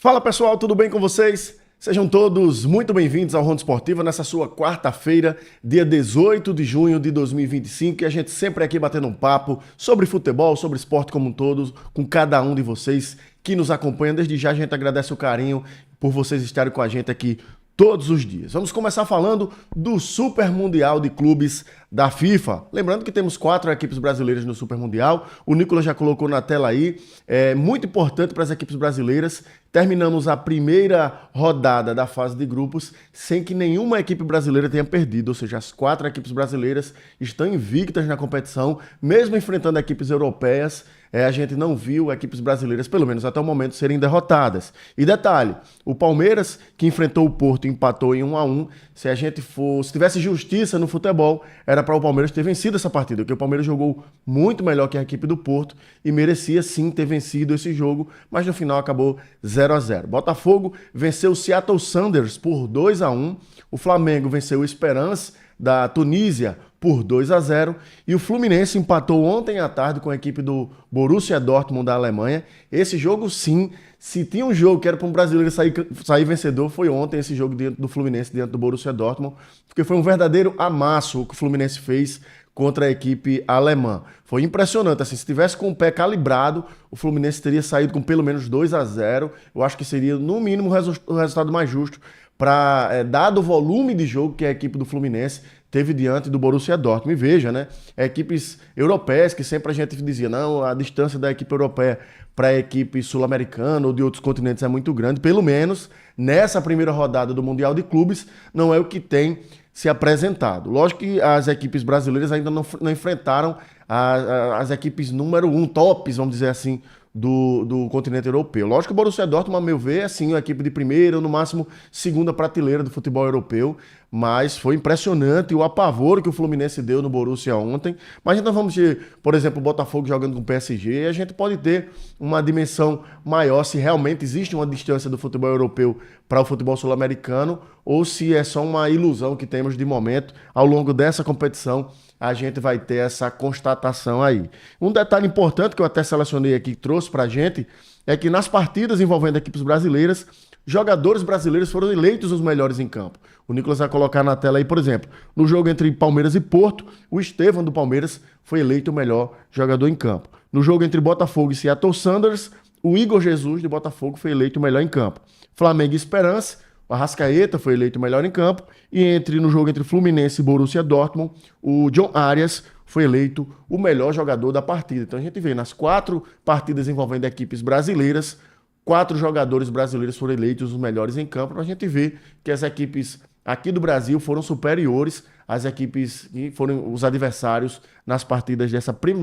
Fala pessoal, tudo bem com vocês? Sejam todos muito bem-vindos ao Ronda Esportiva nessa sua quarta-feira, dia 18 de junho de 2025, e a gente sempre aqui batendo um papo sobre futebol, sobre esporte como um todo, com cada um de vocês que nos acompanha. Desde já a gente agradece o carinho por vocês estarem com a gente aqui todos os dias. Vamos começar falando do Super Mundial de Clubes da FIFA. Lembrando que temos 4 equipes brasileiras no Super Mundial. O Nicolas já colocou na tela aí. É muito importante para as equipes brasileiras. Terminamos a primeira rodada da fase de grupos sem que nenhuma equipe brasileira tenha perdido. Ou seja, as 4 equipes brasileiras estão invictas na competição, mesmo enfrentando equipes europeias. A gente não viu equipes brasileiras, pelo menos até o momento, serem derrotadas. E detalhe, o Palmeiras, que enfrentou o Porto e empatou em 1-1, se tivesse justiça no futebol, era para o Palmeiras ter vencido essa partida, porque o Palmeiras jogou muito melhor que a equipe do Porto e merecia sim ter vencido esse jogo, mas no final acabou 0-0. Botafogo venceu o Seattle Sounders por 2-1, o Flamengo venceu o Esperance da Tunísia por 2-0 e o Fluminense empatou ontem à tarde com a equipe do Borussia Dortmund da Alemanha. Esse jogo sim, se tinha um jogo que era para um brasileiro sair vencedor, foi ontem esse jogo dentro do Fluminense, dentro do Borussia Dortmund, porque foi um verdadeiro amasso o que o Fluminense fez contra a equipe alemã. Foi impressionante, assim, se tivesse com o pé calibrado, o Fluminense teria saído com pelo menos 2-0. Eu acho que seria, no mínimo, o resultado mais justo para, dado o volume de jogo que a equipe do Fluminense teve diante do Borussia Dortmund. E veja, né? Equipes europeias, que sempre a gente dizia, não, a distância da equipe europeia para a equipe sul-americana ou de outros continentes é muito grande. Pelo menos nessa primeira rodada do Mundial de Clubes, não é o que tem se apresentado. Lógico que as equipes brasileiras ainda não enfrentaram as equipes número 1, tops, vamos dizer assim, do continente europeu. Lógico que o Borussia Dortmund, a meu ver, é sim uma equipe de primeira ou no máximo segunda prateleira do futebol europeu, mas foi impressionante o apavoro que o Fluminense deu no Borussia ontem. Mas então vamos ter, por exemplo, o Botafogo jogando com o PSG, e a gente pode ter uma dimensão maior se realmente existe uma distância do futebol europeu para o futebol sul-americano ou se é só uma ilusão que temos de momento. Ao longo dessa competição a gente vai ter essa constatação aí. Um detalhe importante que eu até selecionei aqui, trouxe pra gente, é que nas partidas envolvendo equipes brasileiras, jogadores brasileiros foram eleitos os melhores em campo. O Nicolas vai colocar na tela aí, por exemplo, no jogo entre Palmeiras e Porto, o Estevão do Palmeiras foi eleito o melhor jogador em campo. No jogo entre Botafogo e Seattle Sounders, o Igor Jesus de Botafogo foi eleito o melhor em campo. Flamengo e Esperance, o Arrascaeta foi eleito o melhor em campo. E no jogo entre Fluminense e Borussia Dortmund, o John Arias foi eleito o melhor jogador da partida. Então a gente vê, nas 4 partidas envolvendo equipes brasileiras, 4 jogadores brasileiros foram eleitos os melhores em campo. Então a gente vê que as equipes aqui do Brasil foram superiores às equipes que foram os adversários nas partidas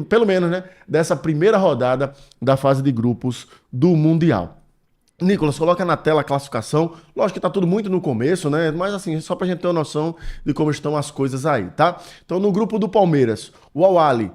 pelo menos, né, dessa primeira rodada da fase de grupos do Mundial. Nicolas, coloca na tela a classificação. Lógico que tá tudo muito no começo, né? Mas assim, só pra gente ter uma noção de como estão as coisas aí, tá? Então, no grupo do Palmeiras, o Al-Ahly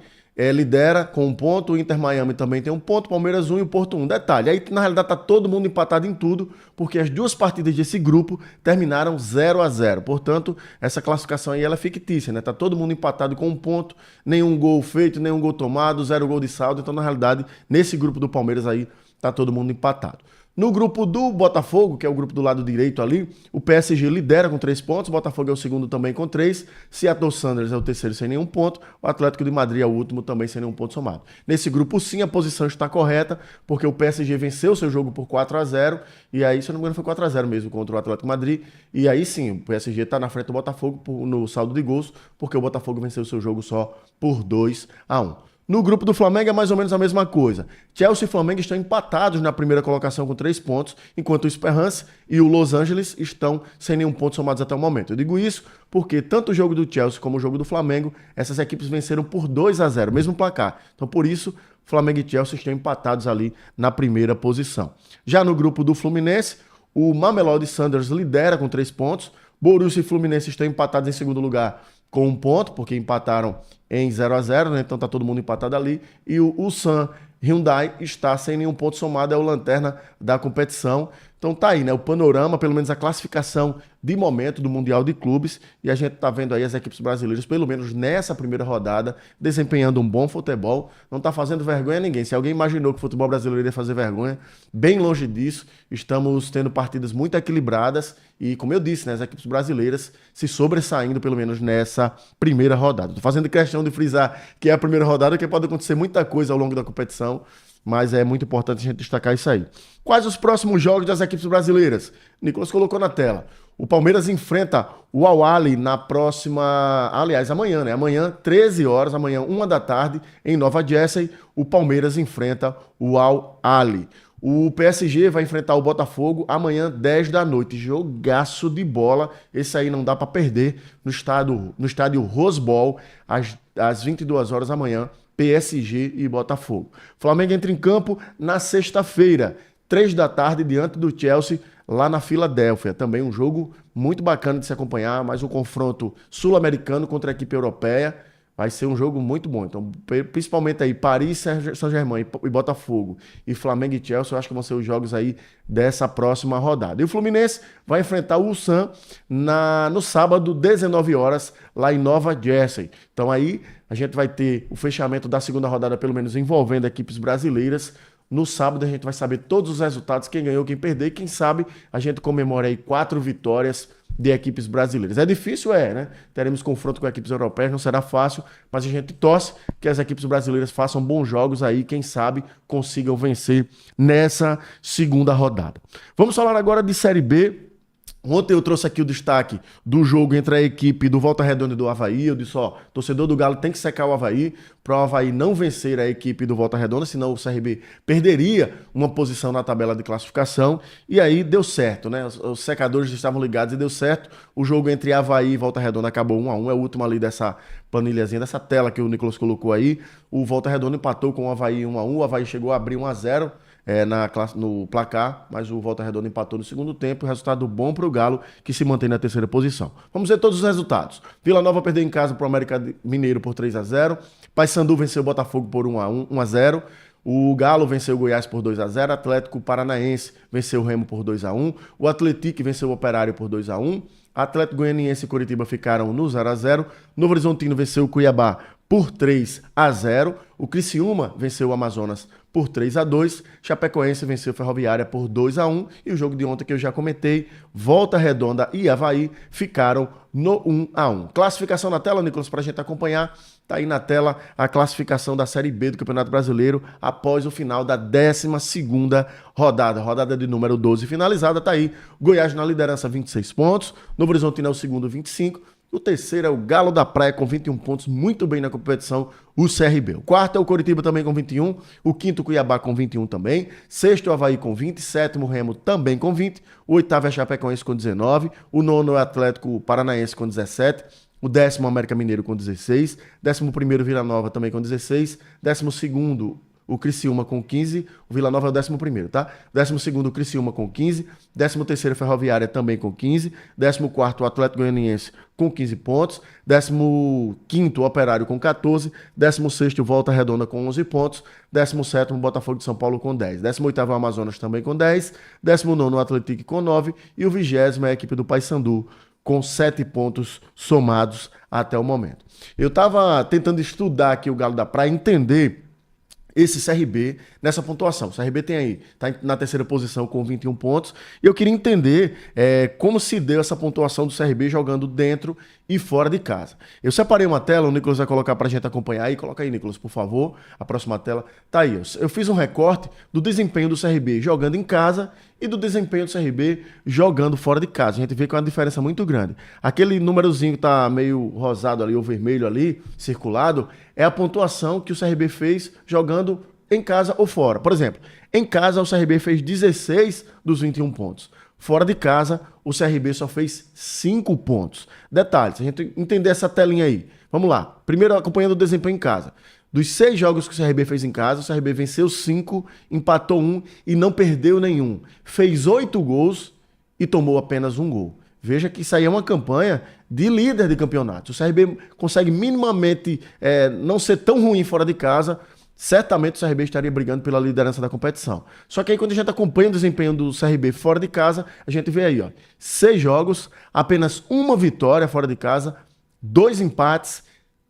lidera com 1 ponto, o Inter Miami também tem 1 ponto, Palmeiras 1 e o Porto 1. Detalhe, aí na realidade tá todo mundo empatado em tudo, porque as 2 partidas desse grupo terminaram 0-0. Portanto, essa classificação aí ela é fictícia, né? Tá todo mundo empatado com 1 ponto, nenhum gol feito, nenhum gol tomado, 0 gol de saldo. Então, na realidade, nesse grupo do Palmeiras aí, tá todo mundo empatado. No grupo do Botafogo, que é o grupo do lado direito ali, o PSG lidera com 3 pontos, o Botafogo é o segundo também com 3, Seattle Sounders é o terceiro sem nenhum ponto, o Atlético de Madrid é o último também sem nenhum ponto somado. Nesse grupo sim, a posição está correta, porque o PSG venceu seu jogo por 4-0, e aí, se eu não me engano, foi 4-0 mesmo contra o Atlético de Madrid, e aí sim, o PSG está na frente do Botafogo no saldo de gols, porque o Botafogo venceu seu jogo só por 2-1. No grupo do Flamengo é mais ou menos a mesma coisa. Chelsea e Flamengo estão empatados na primeira colocação com 3 pontos, enquanto o Esperance e o Los Angeles estão sem nenhum ponto somados até o momento. Eu digo isso porque tanto o jogo do Chelsea como o jogo do Flamengo, essas equipes venceram por 2-0, mesmo placar. Então, por isso, Flamengo e Chelsea estão empatados ali na primeira posição. Já no grupo do Fluminense, o Mamelodi Sundowns lidera com 3 pontos, Borussia e Fluminense estão empatados em segundo lugar com 1 ponto, porque empataram em 0-0, né? Então tá todo mundo empatado ali. E o Ulsan Hyundai está sem nenhum ponto somado, é o lanterna da competição. Então tá aí, né? O panorama, pelo menos a classificação de momento do Mundial de Clubes, e a gente tá vendo aí as equipes brasileiras, pelo menos nessa primeira rodada, desempenhando um bom futebol, não tá fazendo vergonha a ninguém. Se alguém imaginou que o futebol brasileiro ia fazer vergonha, bem longe disso, estamos tendo partidas muito equilibradas e, como eu disse, né, as equipes brasileiras se sobressaindo, pelo menos nessa primeira rodada. Tô fazendo questão de frisar que é a primeira rodada, que pode acontecer muita coisa ao longo da competição, mas é muito importante a gente destacar isso aí. Quais os próximos jogos das equipes brasileiras? Nicolas colocou na tela. O Palmeiras enfrenta o Al-Ahly na próxima... Aliás, amanhã, né? Amanhã, 13 horas, amanhã, 1 da tarde, em Nova Jersey, o Palmeiras enfrenta o Al-Ahly. O PSG vai enfrentar o Botafogo amanhã, 10 da noite. Jogaço de bola. Esse aí não dá para perder no estádio Rose Bowl, às 22 horas amanhã. PSG e Botafogo. Flamengo entra em campo na sexta-feira, 3 da tarde, diante do Chelsea, lá na Filadélfia. Também um jogo muito bacana de se acompanhar, mas o confronto sul-americano contra a equipe europeia vai ser um jogo muito bom. Então, principalmente aí, Paris Saint-Germain e Botafogo e Flamengo e Chelsea, eu acho que vão ser os jogos aí dessa próxima rodada. E o Fluminense vai enfrentar o Ulsan no sábado, 19 horas, lá em Nova Jersey. Então aí a gente vai ter o fechamento da segunda rodada, pelo menos envolvendo equipes brasileiras. No sábado a gente vai saber todos os resultados, quem ganhou, quem perdeu, e quem sabe a gente comemora aí 4 vitórias de equipes brasileiras. É difícil, né? Teremos confronto com equipes europeias, não será fácil, mas a gente torce que as equipes brasileiras façam bons jogos aí, quem sabe consigam vencer nessa segunda rodada. Vamos falar agora de Série B. Ontem eu trouxe aqui o destaque do jogo entre a equipe do Volta Redonda e do Avaí. Eu disse, torcedor do Galo tem que secar o Avaí para o Avaí não vencer a equipe do Volta Redonda, senão o CRB perderia uma posição na tabela de classificação. E aí deu certo, né? Os secadores estavam ligados e deu certo. O jogo entre Avaí e Volta Redonda acabou 1-1. É o último ali dessa planilhazinha, dessa tela que o Nicolas colocou aí. O Volta Redonda empatou com o Avaí 1-1. O Avaí chegou a abrir 1-0. No placar, mas o Volta Redonda empatou no segundo tempo, resultado bom para o Galo, que se mantém na terceira posição. Vamos ver todos os resultados. Vila Nova perdeu em casa para o América Mineiro por 3-0, Paysandu venceu o Botafogo por 1-0, o Galo venceu o Goiás por 2-0, Atlético Paranaense venceu o Remo por 2-1, o Atlético venceu o Operário por 2-1, Atlético Goianiense e Coritiba ficaram no 0-0, Novo Horizontino venceu o Cuiabá por 3-0, o Criciúma venceu o Amazonas por 3-2, Chapecoense venceu Ferroviária por 2-1 e o jogo de ontem que eu já comentei, Volta Redonda e Avaí ficaram no 1-1. Classificação na tela, Nicolas, para a gente acompanhar, tá aí na tela a classificação da Série B do Campeonato Brasileiro após o final da 12ª rodada de número 12 finalizada, tá aí, Goiás na liderança 26 pontos, Novo Horizontino é o segundo 25, o terceiro é o Galo da Praia com 21 pontos, muito bem na competição, o CRB. O quarto é o Coritiba também com 21, o quinto Cuiabá com 21 também, sexto o Avaí com 20, sétimo Remo também com 20, o oitavo é Chapecoense com 19, o nono é o Atlético Paranaense com 17, o 10º América Mineiro com 16, 11º Vila Nova também com 16, 12º o Criciúma com 15, o Vila Nova é o 11º, tá? 12º o Criciúma com 15, 13º Ferroviária também com 15, 14º o Atlético Goianiense com 15 pontos, 15º o Operário com 14, 16º Volta Redonda com 11 pontos, 17º Botafogo de São Paulo com 10, 18º o Amazonas também com 10, 19º o Atlético com 9 e o 20º é a equipe do Paysandu com 7 pontos somados até o momento. Eu estava tentando estudar aqui o Galo da Praia, entender esse CRB nessa pontuação. O CRB tem aí, tá na terceira posição com 21 pontos, e eu queria entender como se deu essa pontuação do CRB jogando dentro e fora de casa. Eu separei uma tela, o Nicolas vai colocar pra gente acompanhar aí, coloca aí, Nicolas, por favor, a próxima tela, tá aí, eu fiz um recorte do desempenho do CRB jogando em casa e do desempenho do CRB jogando fora de casa. A gente vê que é uma diferença muito grande. Aquele númerozinho que tá meio rosado ali, ou vermelho ali, circulado, é a pontuação que o CRB fez jogando em casa ou fora. Por exemplo, em casa o CRB fez 16 dos 21 pontos. Fora de casa, o CRB só fez 5 pontos. Detalhe, se a gente entender essa telinha aí. Vamos lá. Primeiro, acompanhando o desempenho em casa. Dos 6 jogos que o CRB fez em casa, o CRB venceu 5, empatou 1 e não perdeu nenhum. Fez 8 gols e tomou apenas 1 gol. Veja que isso aí é uma campanha de líder de campeonato. O CRB consegue minimamente não ser tão ruim fora de casa, certamente o CRB estaria brigando pela liderança da competição. Só que aí quando a gente acompanha o desempenho do CRB fora de casa, a gente vê aí, ó, 6 jogos, apenas uma vitória fora de casa, 2 empates,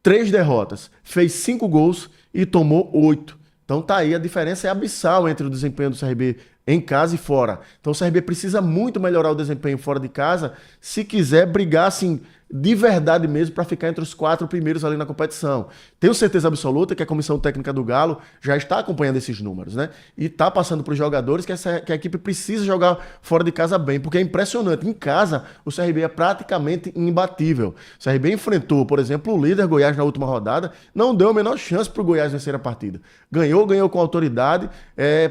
3 derrotas, fez 5 gols e tomou 8. Então tá aí, a diferença é abissal entre o desempenho do CRB em casa e fora. Então o CRB precisa muito melhorar o desempenho fora de casa se quiser brigar assim de verdade mesmo para ficar entre os 4 primeiros ali na competição. Tenho certeza absoluta que a comissão técnica do Galo já está acompanhando esses números, né? E está passando para os jogadores que a equipe precisa jogar fora de casa bem, porque é impressionante. Em casa, o CRB é praticamente imbatível. O CRB enfrentou, por exemplo, o líder Goiás na última rodada, não deu a menor chance para o Goiás vencer a partida. Ganhou com autoridade,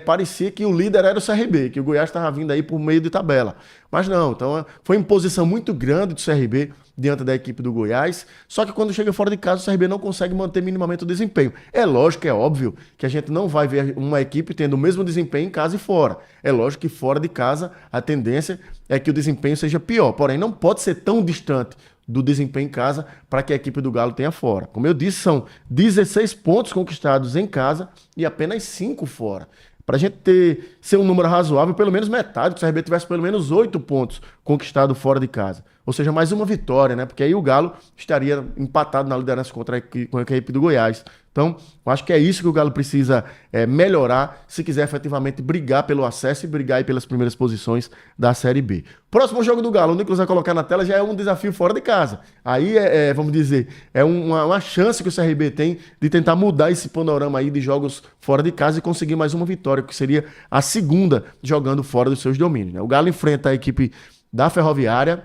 parecia que o líder era o CRB, que o Goiás estava vindo aí por meio de tabela. Mas não, então foi uma imposição muito grande do CRB diante da equipe do Goiás, só que quando chega fora de casa o CRB não consegue manter minimamente o desempenho. É lógico, é óbvio que a gente não vai ver uma equipe tendo o mesmo desempenho em casa e fora. É lógico que fora de casa a tendência é que o desempenho seja pior, porém não pode ser tão distante do desempenho em casa para que a equipe do Galo tenha fora. Como eu disse, são 16 pontos conquistados em casa e apenas 5 fora. Para a gente ser um número razoável, pelo menos metade, que o CRB tivesse pelo menos 8 pontos conquistados fora de casa. Ou seja, mais uma vitória, né? Porque aí o Galo estaria empatado na liderança com a equipe do Goiás. Então, eu acho que é isso que o Galo precisa melhorar se quiser efetivamente brigar pelo acesso e brigar aí pelas primeiras posições da Série B. Próximo jogo do Galo, o Nicolas vai colocar na tela, já é um desafio fora de casa. Aí, vamos dizer, é uma chance que o CRB tem de tentar mudar esse panorama aí de jogos fora de casa e conseguir mais uma vitória, que seria a segunda jogando fora dos seus domínios, né? O Galo enfrenta a equipe da Ferroviária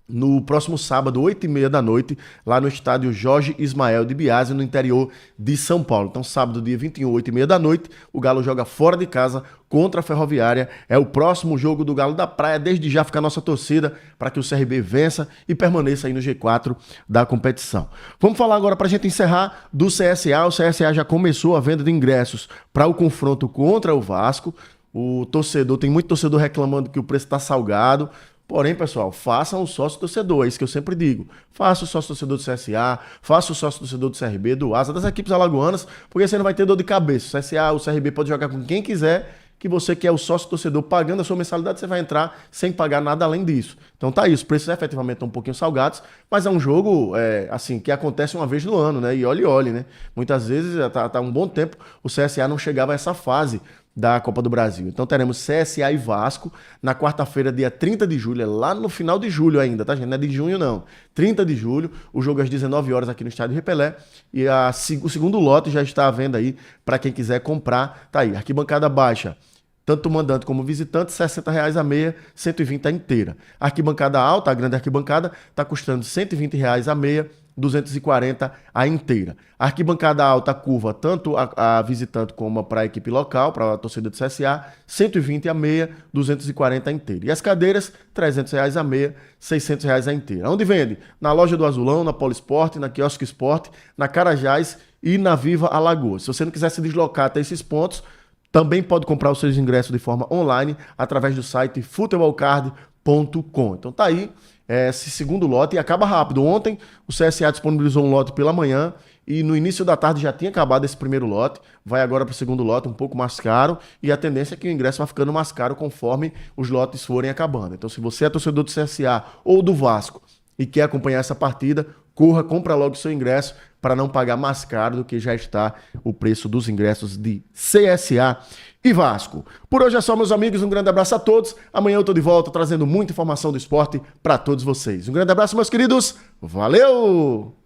no próximo sábado, 8h30 da noite, lá no estádio Jorge Ismael de Biase, no interior de São Paulo. Então, sábado, dia 21, 8h30 da noite, o Galo joga fora de casa contra a Ferroviária. É o próximo jogo do Galo da Praia. Desde já fica a nossa torcida para que o CRB vença e permaneça aí no G4 da competição. Vamos falar agora, para a gente encerrar, do CSA. O CSA já começou a venda de ingressos para o confronto contra o Vasco. Tem muito torcedor reclamando que o preço está salgado. Porém, pessoal, façam o sócio-torcedor, é isso que eu sempre digo. Faça o sócio-torcedor do CSA, faça o sócio-torcedor do CRB, do Asa, das equipes alagoanas, porque você não vai ter dor de cabeça. O CSA, o CRB pode jogar com quem quiser, que você que é o sócio-torcedor pagando a sua mensalidade, você vai entrar sem pagar nada além disso. Então tá aí, os preços efetivamente estão um pouquinho salgados, mas é um jogo, assim, que acontece uma vez no ano, né? E olhe, né? Muitas vezes, tá um bom tempo, o CSA não chegava a essa fase da Copa do Brasil. Então teremos CSA e Vasco na quarta-feira, dia 30 de julho, é lá no final de julho ainda, tá, gente? Não é de junho, não. 30 de julho, o jogo às 19 horas aqui no Estádio Repelé, e o segundo lote já está à venda aí para quem quiser comprar. Tá aí, arquibancada baixa, tanto mandante como visitante, R$60 a meia, 120 a inteira. Arquibancada alta, a grande arquibancada, está custando R$120 a meia, 240 a inteira. A arquibancada alta curva, tanto a visitante como para a equipe local, para a torcida do CSA, 120 a meia, 240 a inteira. E as cadeiras, R$300 a meia, R$600 a inteira. Onde vende? Na loja do Azulão, na Polisport, na Quiosque Sport, na Carajás e na Viva Alagoas. Se você não quiser se deslocar até esses pontos, também pode comprar os seus ingressos de forma online através do site futebolcard.com. Então tá aí esse segundo lote e acaba rápido. Ontem o CSA disponibilizou um lote pela manhã e no início da tarde já tinha acabado esse primeiro lote. Vai agora para o segundo lote, um pouco mais caro, e a tendência é que o ingresso vai ficando mais caro conforme os lotes forem acabando. Então se você é torcedor do CSA ou do Vasco e quer acompanhar essa partida, corra, compra logo o seu ingresso para não pagar mais caro do que já está o preço dos ingressos de CSA e Vasco. Por hoje é só, meus amigos. Um grande abraço a todos. Amanhã eu estou de volta trazendo muita informação do esporte para todos vocês. Um grande abraço, meus queridos. Valeu!